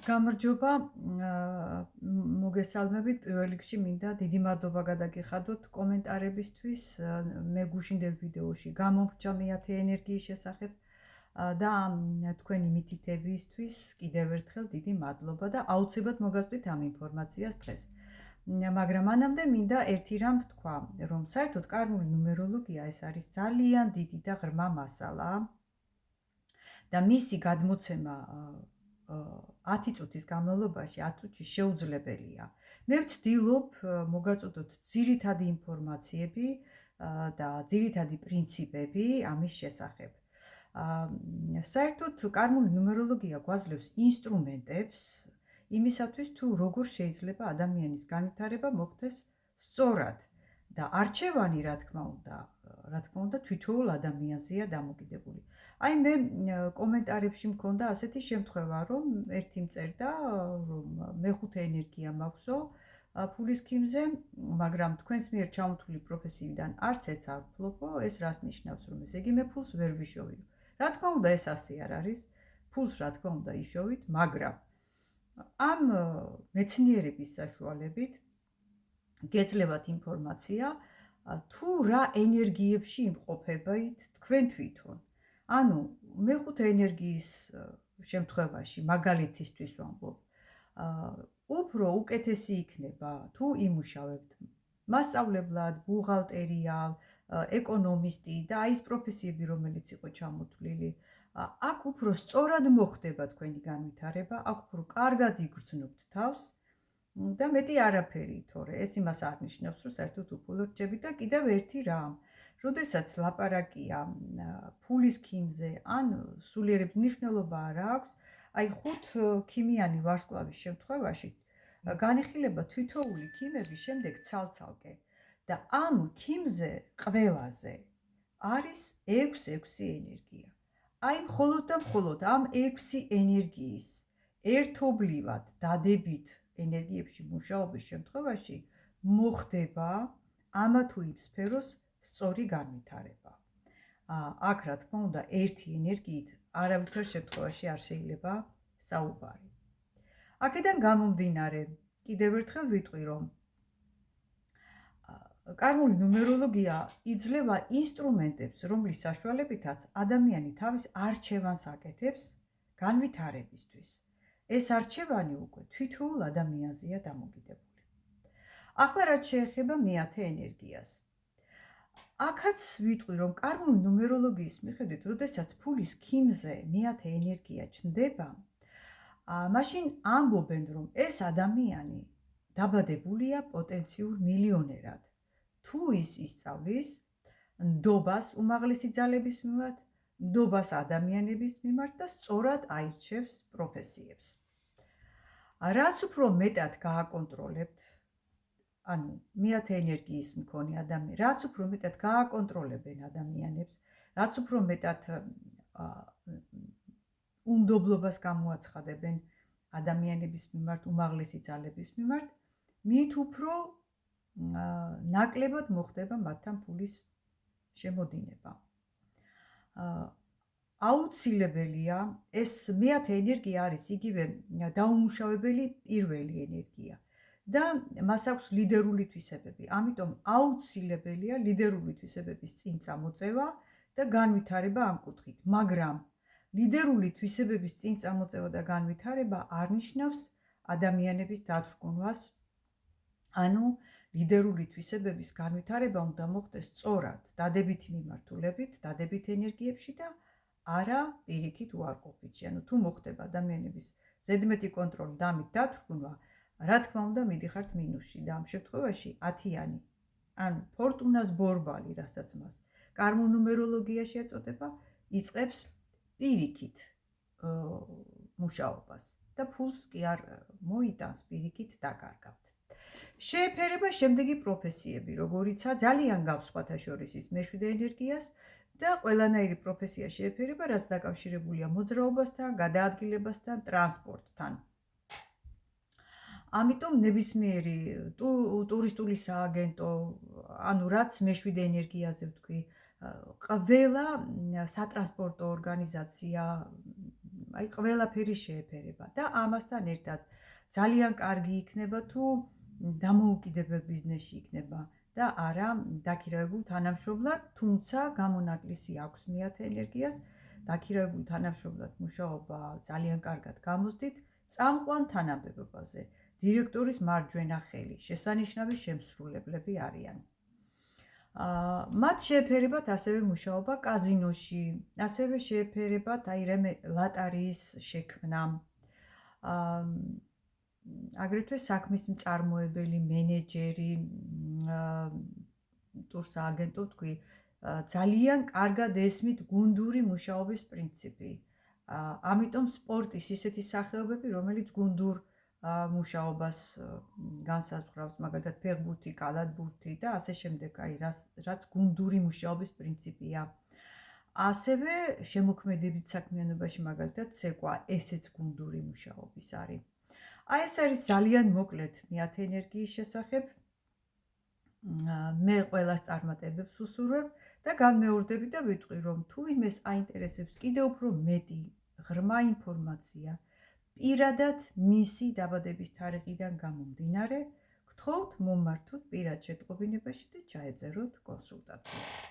გამარჯობა, მოგესალმებით. პირველ რიგში მინდა დიდი მადლობა გადაგიხადოთ კომენტარებისთვის. მე გუშინდელ ვიდეოში გამომრჩა მეათე ენერგიის შესახებ და თქვენი მითითებისთვის კიდევ ერთხელ დიდი მადლობა და აუცილებლად მოგაწვით ამ ინფორმაციას დღეს. მაგრამ მანამდე მინდა ერთი რამ ვთქვა, რომ საერთოდ კარმული ნუმეროლოგია ეს არის ძალიან დიდი და ღრმა მასალა და მისი გადმოცემა 10 წუთის განმავლობაში 10 წუთში შეუძლებელია. მე ვცდილობ მოგაწოდოთ ძირითადი ინფორმაციები და ძირითადი პრინციპები ამის შესახებ. საერთოდ კარმული ნუმეროლოგია გვაძლევს ინსტრუმენტებს იმისათვის თუ როგორ შეიძლება ადამიანის განვითარება მოხდეს სწორად და არჩევანი რა თქმა უნდა თითოეულ ადამიანზეა დამოკიდებული. აი მე კომენტარებში მქონდა ასეთი შემთხვევა, რომ ერთი მწერდა, რომ მეხუთე ენერგია მაქვსო ფულის ქიმზე, მაგრამ თქვენს მიერ ჩამოთვლილი პროფესიიდან არც ეც არ ვფლობო, ეს რას ნიშნავს, რომ ესე იგი მე ფულს ვერ ვიშოვიო. რა თქმა უნდა ეს ასე არ არის, ფულს რა თქმა უნდა იშოვით, მაგრამ ამ მეცნიერების საშუალებით გეძლევათ ინფორმაცია თუ რა ენერგიებში იმყოფებით თქვენ თვითონ. ანუ მეხუთე ენერგიის შემთხვევაში მაგალითისთვის ვამბობ, უფრო უკეთესი იქნება თუ იმუშავებთ მასწავლებლად, ბუღალტერია, ეკონომისტი და აი ეს პროფესიები, რომელიც იყო ჩამოთვლილი, აქ უფრო სწორად მოხდება თქვენი განვითარება, აქ უფრო კარგად იგრძნობთ თავს და მეტი არაფერი, თორე ეს იმას არ ნიშნავს, რომ საერთოდ უფულოდ რჩებით და კიდევ ერთი რამ. როდესაც ლაპარაკია ფულის ქიმზე, ან სულიერების მნიშვნელობა არ აქვს, აი 5 ქიმიანი ვარსკვლავის შემთხვევაში განიხილება თითოეული ქიმები შემდეგ ცალ-ცალკე და ამ ქიმზე ყველაზე არის 6 ენერგია. აი მხოლოდ და მხოლოდ ამ 6 ენერგიის ერთობლივად დადებით ენერგიებში მუშაობის შემთხვევაში მოხდება ამა თუ იმ სფეროს სწორი განვითარება. აქ რა თქმა უნდა ერთი ენერგიით არავითარ შემთხვევაში არ შეიძლება საუბარი. აქედან გამომდინარე, კიდევ ერთხელ ვიტყვი, რომ კარმული ნუმეროლოგია იძლევა ინსტრუმენტებს, რომლის საშუალებითაც ადამიანი თავის არჩევანს აკეთებს განვითარებისთვის. ეს არჩევანი უკვე თითოეულ ადამიანზეა დამოკიდებული. ახლა რაც შეეხება მეათე ენერგიას. აქაც ვიტყვი, რომ კარმული ნუმეროლოგიის მიხედვით, როდესაც ფულის ქიმზე მეათე ენერგია ჩნდება, მაშინ ამბობენ, რომ ეს ადამიანი დაბადებულია პოტენციურ მილიონერად. თუ ის ისწავლის ნდობას უმაღლესი ძალების მიმართ, ნდობას ადამიანების მიმართ და სწორად აირჩევს პროფესიებს. რაც უფრო მეტად გააკონტროლებთ, ანუ მეათე ენერგიის მქონე ადამიანი, რაც უფრო მეტად გააკონტროლებენ ადამიანებს, რაც უფრო მეტად უნდობლობას გამოაცხადებენ ადამიანების მიმართ, უმაღლესი ძალების მიმართ, მით უფრო ნაკლებად მოხდება მათთან ფულის შემოდინება. აუცილებელია ეს მეათე ენერგია არის იგივე დაუმუშავებელი პირველი ენერგია და მას აქვს ლიდერული თვისებები. ამიტომ აუცილებელია ლიდერული თვისებების წინ წამოწევა და განვითარება ამ კუთხით. მაგრამ ლიდერული თვისებების წინ წამოწევა და განვითარება არ ნიშნავს ადამიანების დათრგუნვას. ანუ ლიდერული თვისებების განვითარება უნდა მოხდეს სწორად, დადებითი მიმართულებით, დადებით ენერგიებში და არა პირიქით უარყოფით. ანუ თუ მოხდება ადამიანების ზედმეტი კონტროლი და ამით დათრგუნვა, რა თქმა უნდა მიდიხართ მინუსში და ამ შემთხვევაში 10-იანი, ანუ ფორტუნას ბორბალი, რასაც მას კარმულ ნუმეროლოგიაში ეწოდება, იწყებს პირიქით მუშაობას და ფულს კი არ მოიტანს პირიქით დაკარგავთ. შეეფერება შემდეგი პროფესიები, როგორიცაა ძალიან გავს სხვათა შორის ის მეშვიდე ენერგიას და ყველანაირი პროფესია შეეფერება, რაც დაკავშირებულია მოძრაობასთან, გადაადგილებასთან, ტრანსპორტთან. ამიტომ ნებისმიერი ტურისტული სააგენტო, ანუ რაც მეშვიდე ენერგიაზე ვთქვი, ყველა სატრანსპორტო ორგანიზაცია, აი ყველაფერი შეეფერება და ამასთან ერთად ძალიან კარგი იქნება თუ დამოუკიდებელ ბიზნესში იქნება და არა დაქირავებულ თანამშრომლად, თუმცა გამონაკლისი აქვს მეათე ენერგიას, დაქირავებულ თანამშრომლად მუშაობა ძალიან კარგად გამოსდით წამყვან თანამდებობაზე. დირექტორის მარჯვენა ხელი, შესანიშნავი შემსრულებლები არიან. მათ შეეფერებათ ასევე მუშაობა კაზინოში, ასევე შეეფერებათ ლატარიის შექმნა, აგრეთვე საქმის მწარმოებელი, მენეჯერი, ტურსააგენტო თქვი, ძალიან კარგად ესმით გუნდური მუშაობის პრინციპი. ამიტომ სპორტის ისეთი სახეობები, რომელიც გუნდურ მუშაობას განსაზღვრავს, მაგალითად ფეხბურთი, კალათბურთი და ასე შემდეგ, რაც გუნდური მუშაობის პრინციპია. ასევე შემოქმედებით საქმიანობაში, მაგალითად ცეკვა, ესეც გუნდური მუშაობის არის. ეს არის ძალიან მოკლედ მეათე ენერგიის შესახებ. მე ყველას წარმატებებს ვუსურვებ და განმეორდები და ვიტყვი, რომ თუ ვინმეს აინტერესებს კიდევ უფრო მეტი ღრმა ინფორმაცია, პირადად მისი დაბადების თარიღიდან გამომდინარე, გთხოვთ მომართოთ პირად შეტყობინებაში და ჩაეწეროთ კონსულტაციაც.